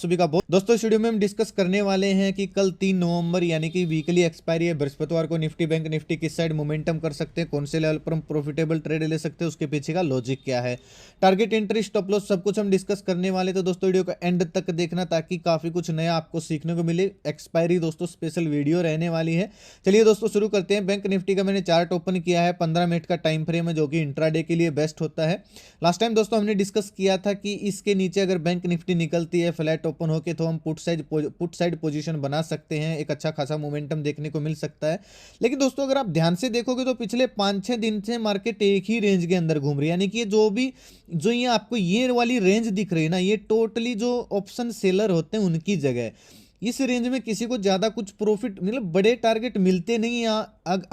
सभी का बहुत दोस्तों, इस वीडियो में हम डिस्कस करने वाले हैं कि कल 3 नवंबर यानी कि वीकली एक्सपायरी है, बृहस्पतिवार को निफ्टी बैंक निफ्टी किस साइड मोमेंटम कर सकते हैं, कौन से लेवल पर हम प्रॉफिटेबल ट्रेड ले सकते हैं, उसके पीछे का लॉजिक क्या है, टारगेट एंट्री स्टॉप लॉस सब कुछ हम डिस्कस करने वाले। तो दोस्तों वीडियो को एंड तक देखना ताकि काफी कुछ नया आपको सीखने को मिले। एक्सपायरी दोस्तों स्पेशल वीडियो रहने वाली है। चलिए दोस्तों शुरू करते हैं। बैंक निफ्टी का मैंने चार्ट ओपन किया है, 15 मिनट का टाइम फ्रेम है जो कि इंट्राडे के लिए बेस्ट होता है। लास्ट टाइम दोस्तों हमने डिस्कस किया था कि इसके नीचे अगर बैंक निफ्टी निकलती है फ्लैट ओपन होके तो हम पुट साइड पोजीशन बना सकते हैं, एक अच्छा खासा मोमेंटम देखने को मिल सकता है। लेकिन दोस्तों अगर आप ध्यान से देखोगे तो पिछले 5-6 दिन से मार्केट एक ही रेंज के अंदर घूम रही है, यानी कि जो ये आपको ये वाली रेंज दिख रही है ना, ये टोटली जो ऑप्शन सेलर होते हैं उनकी जगह है। इस रेंज में किसी को ज्यादा कुछ प्रॉफिट मतलब बड़े टारगेट मिलते नहीं।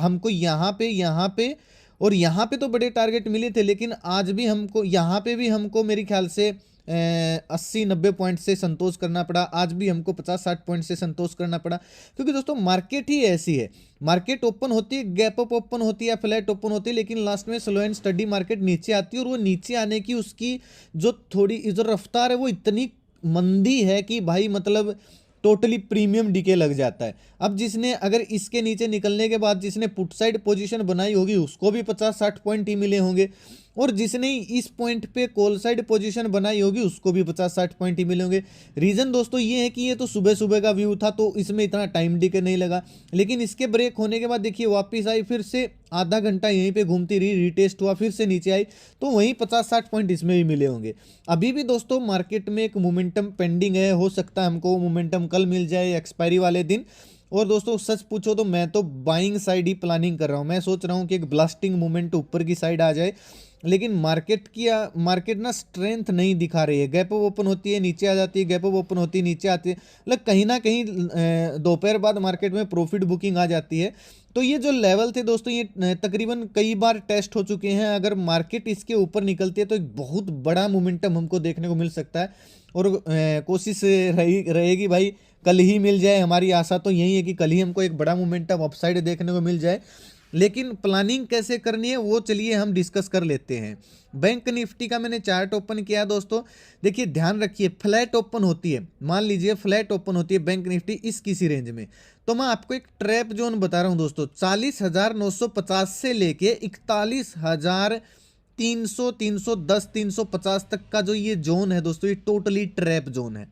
हमको यहाँ पे और यहाँ पे तो बड़े टारगेट मिले थे, लेकिन आज भी हमको यहाँ पे भी हमको मेरे ख्याल से 80-90 पॉइंट से संतोष करना पड़ा। आज भी हमको 50-60 पॉइंट से संतोष करना पड़ा, क्योंकि दोस्तों मार्केट ही ऐसी है। मार्केट ओपन होती है, गैप अप ओपन होती है, फ्लैट ओपन होती है, लेकिन लास्ट में स्लो एंड स्टडी मार्केट नीचे आती है। और वो नीचे आने की उसकी जो रफ्तार है वो इतनी मंदी है कि भाई मतलब टोटली प्रीमियम डीके लग जाता है। अब जिसने अगर इसके नीचे निकलने के बाद जिसने पुट साइड पोजीशन बनाई होगी उसको भी 50-60 पॉइंट ही मिले होंगे, और जिसने इस पॉइंट पे कॉल साइड पोजीशन बनाई होगी उसको भी 50-60 पॉइंट ही मिले होंगे। रीजन दोस्तों ये है कि ये तो सुबह सुबह का व्यू था तो इसमें इतना टाइम डीके नहीं लगा, लेकिन इसके ब्रेक होने के बाद देखिए वापस आई, फिर से आधा घंटा यहीं पे घूमती रही, रीटेस्ट हुआ, फिर से नीचे आई, तो वहीं 50-60 पॉइंट इसमें भी मिले होंगे। अभी भी दोस्तों मार्केट में एक मोमेंटम पेंडिंग है, हो सकता है हमको मोमेंटम कल मिल जाए एक्सपायरी वाले दिन। और दोस्तों सच पूछो तो मैं तो बाइंग साइड ही प्लानिंग कर रहा हूं। मैं सोच रहा हूं कि एक ब्लास्टिंग मूवमेंट ऊपर की साइड आ जाए, लेकिन मार्केट ना स्ट्रेंथ नहीं दिखा रही है। गैप अप ओपन होती है नीचे आ जाती है, गैप अप ओपन होती है नीचे आती है, मतलब कहीं ना कहीं दोपहर बाद मार्केट में प्रॉफिट बुकिंग आ जाती है। तो ये जो लेवल थे दोस्तों ये तकरीबन कई बार टेस्ट हो चुके हैं। अगर मार्केट इसके ऊपर निकलती है तो एक बहुत बड़ा मोमेंटम हमको देखने को मिल सकता है। और कोशिश रहेगी भाई कल ही मिल जाए। हमारी आशा तो यही है कि कल ही हमको एक बड़ा मोमेंटम अपसाइड देखने को मिल जाए। लेकिन प्लानिंग कैसे करनी है वो चलिए हम डिस्कस कर लेते हैं। बैंक निफ्टी का मैंने चार्ट ओपन किया दोस्तों, देखिए ध्यान रखिए फ्लैट ओपन होती है, मान लीजिए फ्लैट ओपन होती है बैंक निफ्टी इस किसी रेंज में, तो मैं आपको एक ट्रैप जोन बता रहा हूं दोस्तों। 40,950 से लेके 41,300, 310, 350 तक का जो ये जोन है दोस्तों, ये टोटली ट्रैप जोन है।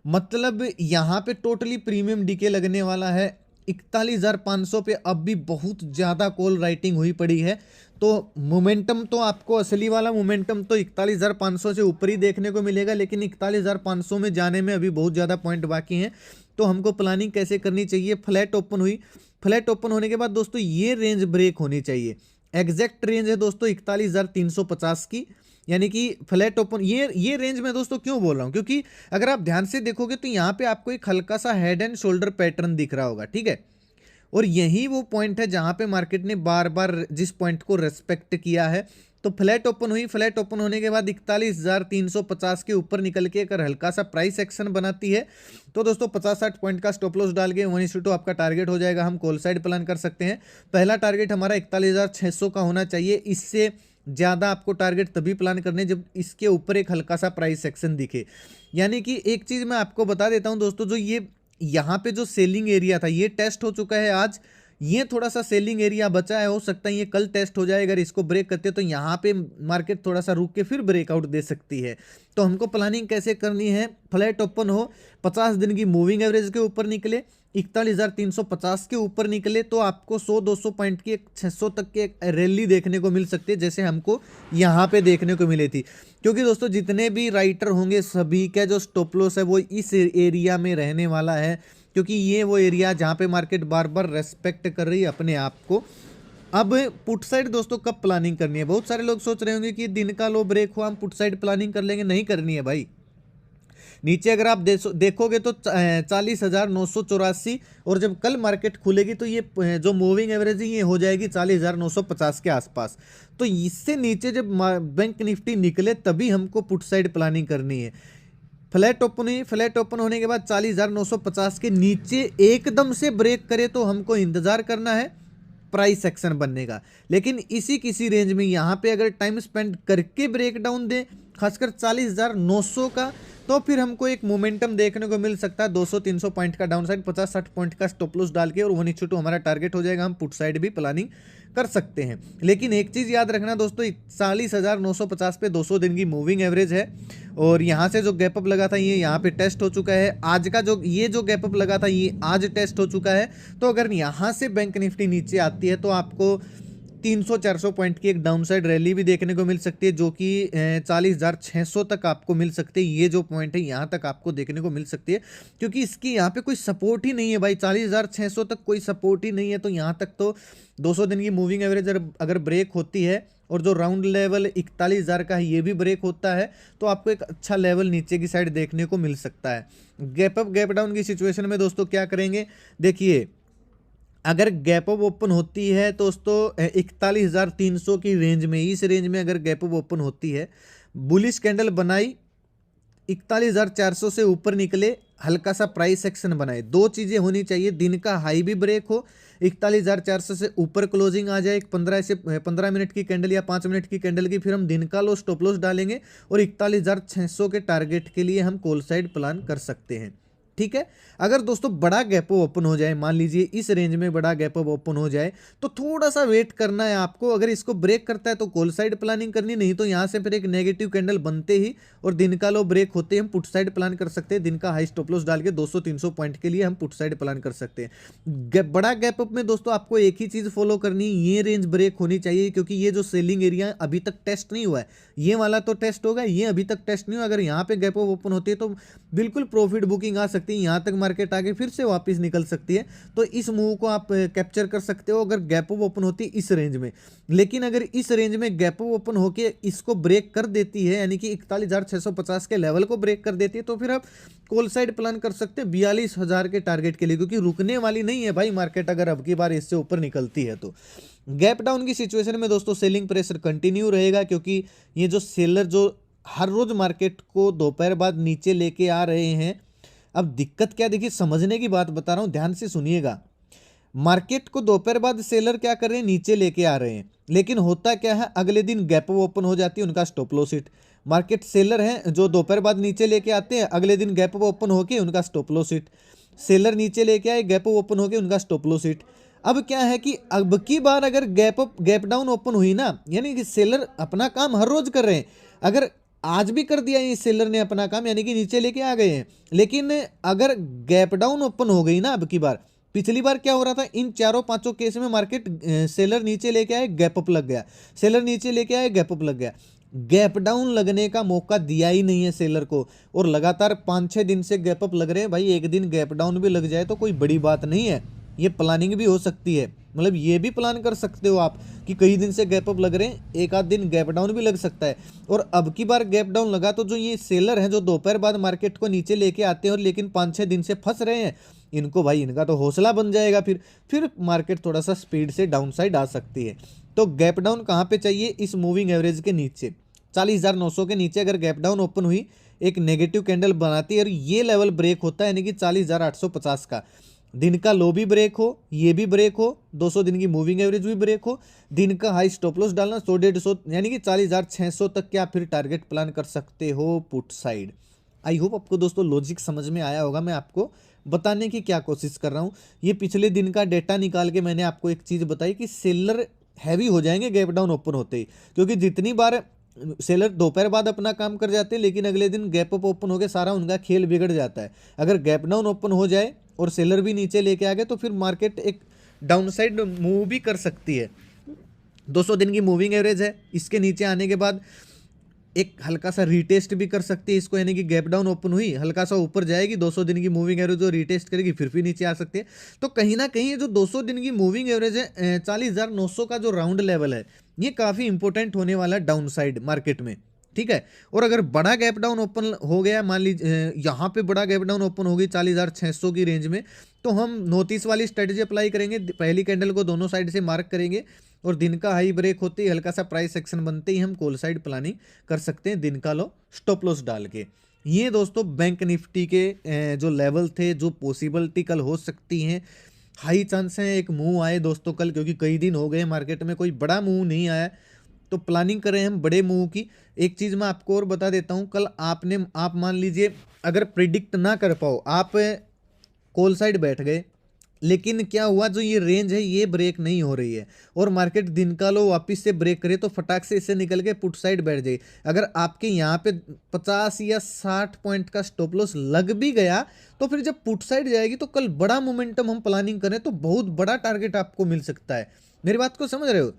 मतलब यहाँ पे टोटली प्रीमियम डीके लगने वाला है। 41,500 पे अब भी बहुत ज़्यादा कॉल राइटिंग हुई पड़ी है, तो मोमेंटम तो आपको असली वाला मोमेंटम तो 41,500 से ऊपर ही देखने को मिलेगा, लेकिन 41,500 में जाने में अभी बहुत ज़्यादा पॉइंट बाकी हैं। तो हमको प्लानिंग कैसे करनी चाहिए? फ्लैट ओपन हुई, फ्लैट ओपन होने के बाद दोस्तों ये रेंज ब्रेक होनी चाहिए। एग्जैक्ट रेंज है दोस्तों 41,350 की, यानी कि फ्लैट ओपन ये रेंज में दोस्तों क्यों बोल रहा हूं, क्योंकि अगर आप ध्यान से देखोगे तो यहां पे आपको एक हल्का सा हेड एंड शोल्डर पैटर्न दिख रहा होगा, ठीक है। और यही वो पॉइंट है जहां पे मार्केट ने बार बार जिस पॉइंट को रेस्पेक्ट किया है। तो फ्लैट ओपन हुई, फ्लैट ओपन होने के बाद 41,350 के ऊपर निकल के अगर हल्का सा प्राइस एक्शन बनाती है तो दोस्तों 50-60 पॉइंट का स्टॉप लॉस डाल के 1:2 आपका टारगेट हो जाएगा। हम कॉल साइड प्लान कर सकते हैं। पहला टारगेट हमारा 41,600 का होना चाहिए। इससे ज़्यादा आपको टारगेट तभी प्लान करने जब इसके ऊपर एक हल्का सा प्राइस सेक्शन दिखे। यानी कि एक चीज़ मैं आपको बता देता हूं दोस्तों, जो ये यहाँ पे जो सेलिंग एरिया था ये टेस्ट हो चुका है आज। ये थोड़ा सा सेलिंग एरिया बचा है, हो सकता है ये कल टेस्ट हो जाए। अगर इसको ब्रेक करते तो यहाँ पे मार्केट थोड़ा सा रुक के फिर ब्रेकआउट दे सकती है। तो हमको प्लानिंग कैसे करनी है? फ्लैट ओपन हो, 50 दिन की मूविंग एवरेज के ऊपर निकले, 41,350 के ऊपर निकले, तो आपको 100-200 पॉइंट की 600 तक की एक रैली देखने को मिल सकती है, जैसे हमको यहाँ पे देखने को मिली थी। क्योंकि दोस्तों जितने भी राइटर होंगे सभी का जो स्टॉप लॉस है वो इस एरिया में रहने वाला है, क्योंकि ये वो एरिया जहाँ पे मार्केट बार बार रेस्पेक्ट कर रही है अपने आप को। अब पुट साइड दोस्तों कब प्लानिंग करनी है? बहुत सारे लोग सोच रहे होंगे कि दिन का लो ब्रेक हुआ हम पुट साइड प्लानिंग कर लेंगे। नहीं करनी है भाई। नीचे अगर आप देखोगे तो 40,984, और जब कल मार्केट खुलेगी तो ये जो मूविंग एवरेज है ये हो जाएगी 40,950 के आसपास। तो इससे नीचे जब बैंक निफ्टी निकले तभी हमको पुट साइड प्लानिंग करनी है। फ्लैट ओपन हुई, फ्लैट ओपन होने के बाद 40,950 के नीचे एकदम से ब्रेक करे तो हमको इंतजार करना है प्राइस एक्शन बनने का। लेकिन इसी किसी रेंज में यहाँ पे अगर टाइम स्पेंड करके ब्रेकडाउन दे खासकर 40,900 का, तो फिर हमको एक मोमेंटम देखने को मिल सकता है 200-300 पॉइंट का डाउन साइड, 50-60 पॉइंट का स्टॉप लॉस डाल के, और 1:2 हमारा टारगेट हो जाएगा। हम पुट साइड भी प्लानिंग कर सकते हैं। लेकिन एक चीज़ याद रखना दोस्तों, 40,950 पे 200 दिन की मूविंग एवरेज है, और यहाँ से जो गैपअप लगा था ये यहाँ पे टेस्ट हो चुका है। आज का जो ये जो गैपअप लगा था ये आज टेस्ट हो चुका है। तो अगर यहाँ से बैंक निफ्टी नीचे आती है तो आपको 300-400 पॉइंट की एक डाउनसाइड रैली भी देखने को मिल सकती है, जो कि 40,600 तक आपको मिल सकती है। ये जो पॉइंट है यहाँ तक आपको देखने को मिल सकती है, क्योंकि इसकी यहाँ पे कोई सपोर्ट ही नहीं है भाई। 40,600 तक कोई सपोर्ट ही नहीं है, तो यहाँ तक तो 200 दिन की मूविंग एवरेज अगर ब्रेक होती है और जो राउंड लेवल 41,000 का है ये भी ब्रेक होता है, तो आपको एक अच्छा लेवल नीचे की साइड देखने को मिल सकता है। गैप अप गैप डाउन की सिचुएशन में दोस्तों क्या करेंगे, देखिए अगर गैप अप ओपन होती है तो दोस्तों 41,300 की रेंज में, इस रेंज में अगर गैप अप ओपन होती है, बुलिश कैंडल बनाई, 41,400 से ऊपर निकले, हल्का सा प्राइस एक्शन बनाए, दो चीजें होनी चाहिए। दिन का हाई भी ब्रेक हो, 41,400 से ऊपर क्लोजिंग आ जाए, एक 15 मिनट की कैंडल या 5 मिनट की कैंडल की, फिर हम दिन का लो स्टॉप लॉस डालेंगे और 41,600 के टारगेट के लिए हम कॉल साइड प्लान कर सकते हैं। ठीक है। अगर दोस्तों बड़ा गैप ओपन हो जाए, मान लीजिए इस रेंज में बड़ा गैप ओपन हो जाए, तो थोड़ा सा वेट करना है आपको। अगर इसको ब्रेक करता है तो कॉल साइड प्लानिंग करनी, नहीं तो यहां से फिर एक नेगेटिव कैंडल बनते ही और दिन का लो ब्रेक होते ही हम पुट साइड प्लान कर सकते हैं। दिन का हाई स्टॉप लॉस डाल के 200-300 पॉइंट के लिए हम पुट साइड प्लान कर सकते हैं। बड़ा गैप अप में दोस्तों आपको एक ही चीज फॉलो करनी, ये रेंज ब्रेक होनी चाहिए, क्योंकि ये जो सेलिंग एरिया अभी तक टेस्ट नहीं हुआ है, ये वाला तो टेस्ट होगा, ये अभी तक टेस्ट नहीं हुआ। अगर यहाँ पे गैप अप ओपन होती है तो बिल्कुल प्रॉफिट बुकिंग आ सकती है, यहाँ तक मार्केट आगे फिर से वापस निकल सकती है। तो इस मूव को आप कैप्चर कर सकते हो अगर गैप अप ओपन होती है इस रेंज में। लेकिन अगर इस रेंज में गैप अप ओपन होके इसको ब्रेक कर देती है, यानी कि 41,650 के लेवल को ब्रेक कर देती है, तो फिर आप कॉल साइड प्लान कर सकते हैं 42,000 के टारगेट के लिए, क्योंकि रुकने वाली नहीं है भाई मार्केट, अगर अब की बार इससे ऊपर निकलती है तो। गैप डाउन की सिचुएशन में दोस्तों सेलिंग प्रेशर कंटिन्यू रहेगा, क्योंकि ये जो सेलर जो हर रोज मार्केट को दोपहर बाद नीचे लेके आ रहे हैं। अब दिक्कत क्या, देखिए समझने की बात बता रहा हूं, ध्यान से सुनिएगा। मार्केट को दोपहर बाद सेलर क्या कर रहे हैं, नीचे लेके आ रहे हैं, लेकिन होता क्या है, अगले दिन गैप ओपन हो जाती है, उनका stop loss hit. Market seller हैं जो दोपहर बाद नीचे लेके आते हैं, अगले दिन गैप ओपन होके उनका स्टॉप लॉस हिट। सेलर नीचे लेके आए, गैप ओपन होके उनका स्टॉप लॉस हिट। अब क्या है कि अब की बार अगर गैप डाउन ओपन हुई ना, यानी कि सेलर अपना काम हर रोज कर रहे हैं, अगर आज भी कर दिया ये सेलर ने अपना काम, यानी कि नीचे लेके आ गए हैं, लेकिन अगर गैप डाउन ओपन हो गई ना अब की बार, पिछली बार क्या हो रहा था, इन चारों पांचों केस में मार्केट सेलर नीचे लेके आए, गैप अप लग गया, सेलर नीचे लेके आए, गैप अप लग गया, गैप डाउन लगने का मौका दिया ही नहीं है सेलर को, और लगातार 5-6 दिन से गैप अप लग रहे हैं। भाई एक दिन गैप डाउन भी लग जाए तो कोई बड़ी बात नहीं है, ये प्लानिंग भी हो सकती है, मतलब ये भी प्लान कर सकते हो आप कि कई दिन से गैप अप लग रहे हैं, एक आध दिन गैप डाउन भी लग सकता है। और अब की बार गैप डाउन लगा तो जो ये सेलर हैं जो दोपहर बाद मार्केट को नीचे लेके आते हैं और लेकिन 5-6 दिन से फंस रहे हैं, इनको भाई इनका तो हौसला बन जाएगा, फिर मार्केट थोड़ा सा स्पीड से डाउन साइड आ सकती है। तो गैप डाउन कहाँ पे चाहिए, इस मूविंग एवरेज के नीचे, 40,900 के नीचे अगर गैप डाउन ओपन हुई, एक नेगेटिव कैंडल बनाती है और ये लेवल ब्रेक होता है, यानी कि 40,850 का, दिन का लो भी ब्रेक हो, ये भी ब्रेक हो, 200 दिन की मूविंग एवरेज भी ब्रेक हो, दिन का हाई स्टॉप लॉस डालना 100-150, यानी कि 40,600 तक के आप फिर टारगेट प्लान कर सकते हो पुट साइड। आई होप आपको दोस्तों लॉजिक समझ में आया होगा। मैं आपको बताने की क्या कोशिश कर रहा हूँ, ये पिछले दिन का डेटा निकाल के मैंने आपको एक चीज़ बताई कि सेलर हैवी हो जाएंगे गैप डाउन ओपन होते ही, क्योंकि जितनी बार सेलर दोपहर बाद अपना काम कर जाते हैं लेकिन अगले दिन गैप अप ओपन हो गया, सारा उनका खेल बिगड़ जाता है। अगर गैप डाउन ओपन हो जाए और सेलर भी नीचे लेके आ गए तो फिर मार्केट एक डाउन साइड मूव भी कर सकती है। 200 दिन की मूविंग एवरेज है, इसके नीचे आने के बाद एक हल्का सा रीटेस्ट भी कर सकती है इसको, यानी कि गैप डाउन ओपन हुई, हल्का सा ऊपर जाएगी, 200 दिन की मूविंग एवरेज जो रीटेस्ट करेगी, फिर भी नीचे आ सकती है। तो कहीं ना कहीं जो 200 दिन की मूविंग एवरेज है, 40,900 का जो राउंड लेवल है, ये काफ़ी इंपॉर्टेंट होने वाला है डाउन साइड मार्केट में। ठीक है। और अगर बड़ा गैप डाउन ओपन हो गया, मान लीजिए यहाँ पे बड़ा गैप डाउन ओपन हो गई 40,600 की रेंज में, तो हम नोटिस वाली स्ट्रेटेजी अप्लाई करेंगे। पहली कैंडल को दोनों साइड से मार्क करेंगे और दिन का हाई ब्रेक होते ही हल्का सा प्राइस एक्शन बनते ही हम कॉल साइड प्लानिंग कर सकते हैं, दिन का लो स्टॉप लॉस डाल के। ये दोस्तों बैंक निफ्टी के जो लेवल थे, जो पॉसिबिलिटी कल हो सकती हैं, हाई चांस है एक मूव आए दोस्तों कल, क्योंकि कई दिन हो गए मार्केट में कोई बड़ा मूव नहीं आया। तो प्लानिंग करें हम बड़े मूव की। एक चीज़ मैं आपको और बता देता हूँ, कल आप मान लीजिए अगर प्रिडिक्ट ना कर पाओ, आप कॉल साइड बैठ गए, लेकिन क्या हुआ, जो ये रेंज है ये ब्रेक नहीं हो रही है और मार्केट दिन का लो वापस से ब्रेक करे, तो फटाक से इससे निकल के पुट साइड बैठ जाए। अगर आपके यहाँ पे 50 या 60 पॉइंट का स्टॉप लॉस लग भी गया, तो फिर जब पुट साइड जाएगी तो कल बड़ा मोमेंटम हम प्लानिंग करें तो बहुत बड़ा टारगेट आपको मिल सकता है। मेरी बात को समझ रहे हो?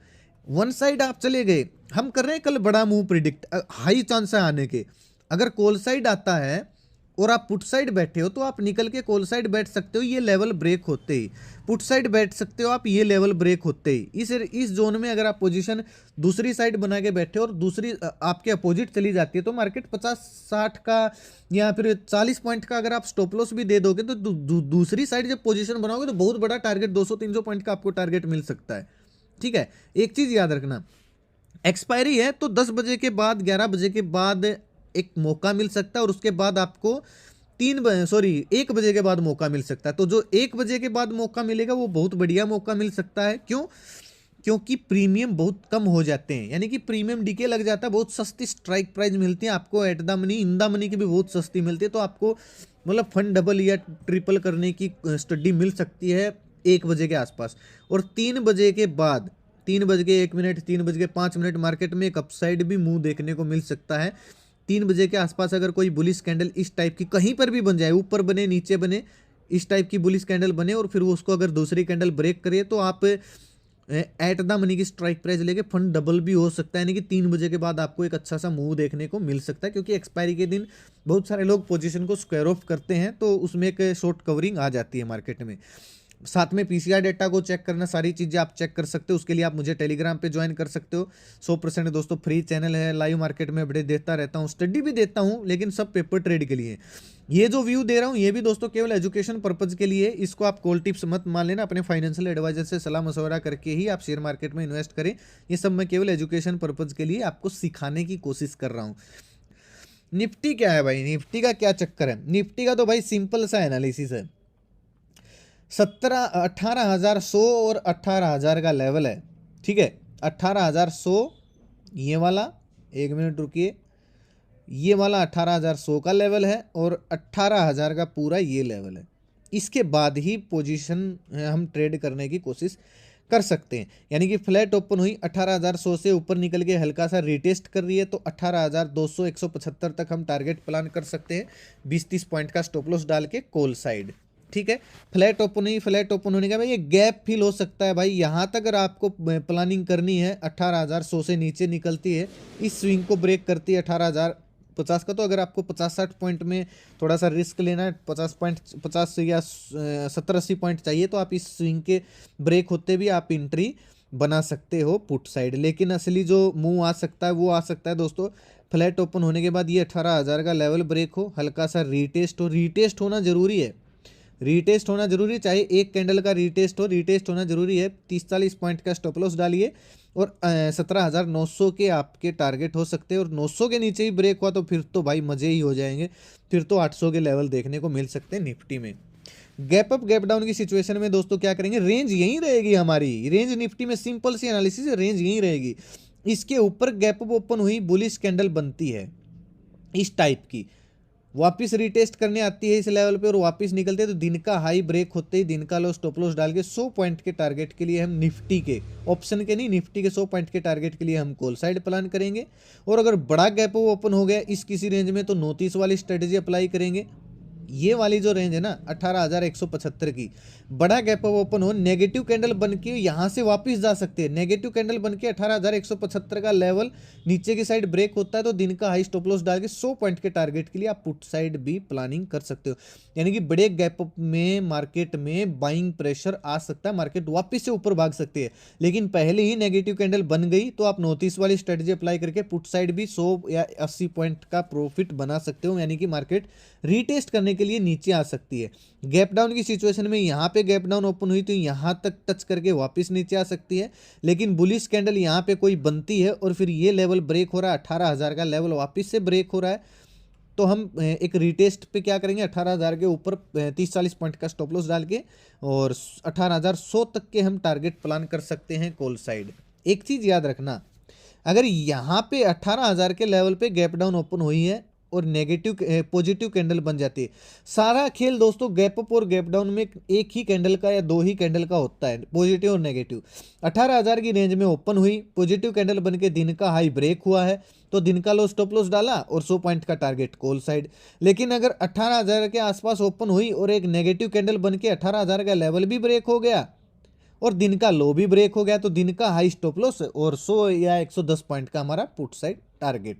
वन साइड आप चले गए, हम कर रहे हैं कल बड़ा मूव प्रिडिक्ट, हाई चांस है आने के। अगर कॉल साइड आता है और आप पुट साइड बैठे हो, तो आप निकल के कॉल साइड बैठ सकते हो ये लेवल ब्रेक होते ही, पुट साइड बैठ सकते हो आप ये लेवल ब्रेक होते ही। इस जोन में अगर आप पोजीशन दूसरी साइड बना के बैठे हो और दूसरी आपके अपोजिट चली जाती है, तो मार्केट 50-60 का या फिर 40 पॉइंट का अगर आप स्टॉप लॉस भी दे दोगे, तो दूसरी साइड जब पोजीशन बनाओगे तो बहुत बड़ा टारगेट 200-300 पॉइंट का आपको टारगेट मिल सकता है। ठीक है, एक चीज याद रखना, एक्सपायरी है तो 10 बजे के बाद 11 बजे के बाद एक मौका मिल सकता है और उसके बाद आपको 1 बजे के बाद मौका मिल सकता है। तो जो 1 बजे के बाद मौका मिलेगा वो बहुत बढ़िया मौका मिल सकता है। क्यों? क्योंकि प्रीमियम बहुत कम हो जाते हैं, यानी कि प्रीमियम डीके लग जाता है, बहुत सस्ती स्ट्राइक प्राइस मिलती है आपको, at the money in the money की भी बहुत सस्ती मिलती है। तो आपको मतलब फंड डबल या ट्रिपल करने की स्टडी मिल सकती है 1 बजे के आसपास। और 3 बजे के बाद 3 बज के 1 मिनट 3 बज के 5 मिनट मार्केट में एक अपसाइड भी मूव देखने को मिल सकता है। 3 बजे के आसपास अगर कोई बुलिश कैंडल इस टाइप की कहीं पर भी बन जाए, ऊपर बने नीचे बने, इस टाइप की बुलिश कैंडल बने और फिर वो उसको अगर दूसरी कैंडल ब्रेक करे, तो आप एट द मनी की स्ट्राइक प्राइस लेके फंड डबल भी हो सकता है। यानी कि 3 बजे के बाद आपको एक अच्छा सा मूव देखने को मिल सकता है, क्योंकि एक्सपायरी के दिन बहुत सारे लोग पोजीशन को स्क्वायर ऑफ करते हैं, तो उसमें एक शॉर्ट कवरिंग आ जाती है मार्केट में। साथ में पीसीआर डेटा को चेक करना, सारी चीज़ें आप चेक कर सकते हो। उसके लिए आप मुझे टेलीग्राम पे ज्वाइन कर सकते हो। 100% दोस्तों फ्री चैनल है, लाइव मार्केट में अपडेट देता रहता हूँ, स्टडी भी देता हूँ, लेकिन सब पेपर ट्रेड के लिए। ये जो व्यू दे रहा हूँ ये भी दोस्तों केवल एजुकेशन पर्पज के लिए, इसको आप कॉल टिप्स मत मान लेना। अपने फाइनेंशियल एडवाइजर से सलाह मशवरा करके ही आप शेयर मार्केट में इन्वेस्ट करें। ये सब मैं केवल एजुकेशन पर्पज के लिए आपको सिखाने की कोशिश कर रहा हूँ। निफ्टी क्या है भाई, निफ्टी का क्या चक्कर है? निफ्टी का तो भाई सिंपल सा एनालिसिस है। 18,100 और 18,000 का लेवल है। ठीक है, 18,100 ये वाला, 1 मिनट रुकिए, ये वाला 18,100 का लेवल है और 18,000 का पूरा ये लेवल है। इसके बाद ही पोजीशन हम ट्रेड करने की कोशिश कर सकते हैं। यानी कि फ्लैट ओपन हुई 18,100 से ऊपर निकल के हल्का सा रिटेस्ट कर रही है, तो 18,200 175 तक हम टारगेट प्लान कर सकते हैं 20-30 पॉइंट का स्टॉप लॉस डाल के कॉल साइड। ठीक है, फ्लैट ओपन हुई, फ्लैट ओपन होने के बाद ये गैप फिल हो सकता है भाई। यहाँ तक अगर आपको प्लानिंग करनी है, 18,100 से नीचे निकलती है, इस स्विंग को ब्रेक करती है 18,050 का, तो अगर आपको 50-60 पॉइंट में थोड़ा सा रिस्क लेना है, 50 या 70-80 पॉइंट चाहिए, तो आप इस स्विंग के ब्रेक होते भी आप एंट्री बना सकते हो पुट साइड। लेकिन असली जो मूव आ सकता है वो आ सकता है दोस्तों फ्लैट ओपन होने के बाद ये 18,000 का लेवल ब्रेक हो, हल्का सा रीटेस्ट हो। रीटेस्ट होना जरूरी है, रीटेस्ट होना जरूरी है, चाहे एक कैंडल का रीटेस्ट हो, रीटेस्ट होना जरूरी है। 30-40 पॉइंट का स्टॉप लॉस डालिए और 17,900 के आपके टारगेट हो सकते हैं। और 900 के नीचे ही ब्रेक हुआ तो फिर तो भाई मजे ही हो जाएंगे, फिर तो 800 के लेवल देखने को मिल सकते हैं निफ्टी में। गैप अप गैप डाउन की सिचुएशन में दोस्तों क्या करेंगे, रेंज यहीं रहेगी हमारी, रेंज निफ्टी में सिंपल सी एनालिसिस है, रेंज यहीं रहेगी। इसके ऊपर गैप अप ओपन हुई, बुलिश कैंडल बनती है इस टाइप की, वापस रिटेस्ट करने आती है इस लेवल पे और वापस निकलते हैं, तो दिन का हाई ब्रेक होते ही दिन का लो स्टॉप लॉस डाल के 100 पॉइंट के टारगेट के लिए हम निफ्टी के, ऑप्शन के नहीं, निफ्टी के 100 पॉइंट के टारगेट के लिए हम कॉल साइड प्लान करेंगे। और अगर बड़ा गैप ओपन हो गया इस किसी रेंज में, तो 29 वाली स्ट्रेटेजी अप्लाई करेंगे। ये वाली जो रेंज है ना 18,175 की, बड़ा गैप अप ओपन हो, नेगेटिव कैंडल बन के यहाँ से वापस जा सकते हैं। नेगेटिव कैंडल बन के 18,175 का लेवल नीचे की साइड ब्रेक होता है, तो दिन का हाई स्टॉप लॉस डाल के 100 पॉइंट के टारगेट के लिए आप पुट साइड भी प्लानिंग कर सकते हो। यानी कि बड़े गैप अप में मार्केट में बाइंग प्रेशर आ सकता है, मार्केट वापस से ऊपर भाग सकती है, लेकिन पहले ही नेगेटिव कैंडल बन गई तो आप 29 वाली स्ट्रेटेजी अप्लाई करके पुट साइड भी 100 या 80 पॉइंट का प्रॉफिट बना सकते हो। यानी कि मार्केट रीटेस्ट करने के लिए नीचे आ सकती है। गैप डाउन की सिचुएशन में यहाँ पे गैप डाउन ओपन हुई तो यहाँ तक टच करके वापस नीचे आ सकती है, लेकिन बुलिश कैंडल यहाँ पे कोई बनती है और फिर ये लेवल ब्रेक हो रहा है, 18,000 का लेवल वापस से ब्रेक हो रहा है, तो हम एक रिटेस्ट पे क्या करेंगे, 18,000 के ऊपर 30-40 पॉइंट का स्टॉप लॉस डाल के और 18,100 तक के हम टारगेट प्लान कर सकते हैं कॉल साइड। एक चीज याद रखना, अगर यहाँ पे 18,000 के लेवल पे गैप डाउन ओपन हुई है और नेगेटिव पॉजिटिव कैंडल बन जाती है, सारा खेल दोस्तों गैप अप और गैप डाउन में एक ही कैंडल का या दो ही कैंडल का होता है, पॉजिटिव और नेगेटिव। 18,000 की रेंज में ओपन हुई, पॉजिटिव कैंडल बन के दिन का हाई ब्रेक हुआ है, तो दिन का लो स्टॉप लॉस डाला और 100 पॉइंट का टारगेट कॉल साइड। लेकिन अगर 18,000 के आसपास ओपन हुई और एक नेगेटिव कैंडल बन के 18,000 का लेवल भी ब्रेक हो गया और दिन का लो भी ब्रेक हो गया, तो दिन का हाई स्टॉप लॉस और 100 या 110 पॉइंट का हमारा पुट साइड टारगेट।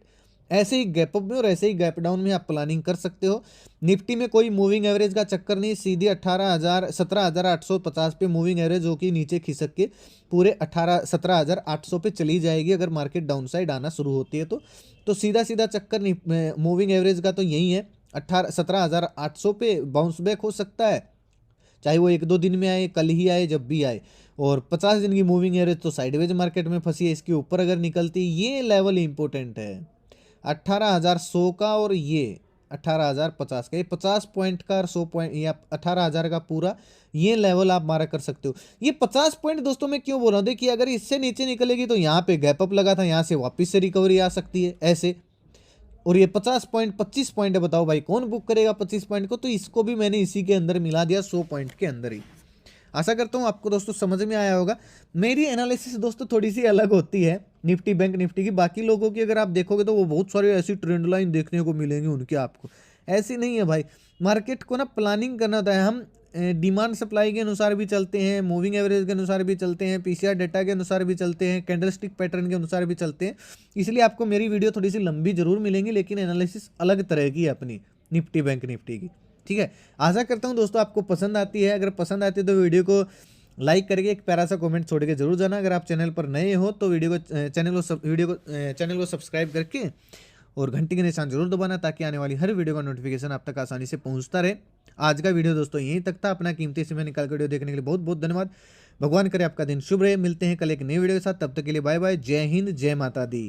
ऐसे ही गैप अप में और ऐसे ही गैप डाउन में आप प्लानिंग कर सकते हो। निफ्टी में कोई मूविंग एवरेज का चक्कर नहीं, सीधे 17,850 पे मूविंग एवरेज होकर नीचे खिसक के पूरे 17,800 पे चली जाएगी अगर मार्केट डाउन साइड आना शुरू होती है तो सीधा सीधा चक्कर मूविंग एवरेज का तो यही है, 17,800 पे बाउंस बैक हो सकता है, चाहे वो 1-2 दिन में आए, कल ही आए, जब भी आए। और 50 दिन की मूविंग एवरेज तो साइडवेज मार्केट में फंसी है, इसके ऊपर अगर निकलती, ये लेवल इंपॉर्टेंट है 18,100 का और ये 18,050 का, ये 50 पॉइंट का और 100 पॉइंट या 18,000 का पूरा, ये लेवल आप मारा कर सकते हो। ये 50 पॉइंट दोस्तों मैं क्यों बोल रहा हूँ, देखिए अगर इससे नीचे निकलेगी तो यहाँ पे गैप अप लगा था, यहाँ से वापस से रिकवरी आ सकती है ऐसे। और ये 50 पॉइंट 25 पॉइंट है, बताओ भाई कौन बुक करेगा 25 पॉइंट को, तो इसको भी मैंने इसी के अंदर मिला दिया 100 पॉइंट के अंदर ही। आशा करता हूँ आपको दोस्तों समझ में आया होगा। मेरी एनालिसिस दोस्तों थोड़ी सी अलग होती है निफ्टी बैंक निफ्टी की, बाकी लोगों की अगर आप देखोगे तो वो बहुत सारी ऐसी ट्रेंड लाइन देखने को मिलेंगी उनके, आपको ऐसी नहीं है भाई। मार्केट को ना प्लानिंग करना होता है, हम डिमांड सप्लाई के अनुसार भी चलते हैं, मूविंग एवरेज के अनुसार भी चलते हैं, पीसीआर डेटा के अनुसार भी चलते हैं, कैंडलस्टिक पैटर्न के अनुसार भी चलते हैं। इसलिए आपको मेरी वीडियो थोड़ी सी लंबी जरूर मिलेंगी, लेकिन एनालिसिस अलग तरह की है अपनी निफ्टी बैंक निफ्टी की, ठीक है। आशा करता हूँ दोस्तों आपको पसंद आती है, अगर पसंद आती है तो वीडियो को लाइक करके एक प्यारा सा कमेंट छोड़ के जरूर जाना। अगर आप चैनल पर नए हो तो चैनल को सब्सक्राइब करके और घंटी के निशान जरूर दबाना, ताकि आने वाली हर वीडियो का नोटिफिकेशन आप तक आसानी से पहुंचता रहे। आज का वीडियो दोस्तों यहीं तक था। अपना कीमती समय निकाल कर वीडियो देखने के लिए बहुत बहुत धन्यवाद। भगवान करे आपका दिन शुभ रहे। मिलते हैं कल एक नई वीडियो के साथ, तब तक के लिए बाय बाय। जय हिंद, जय माता दी।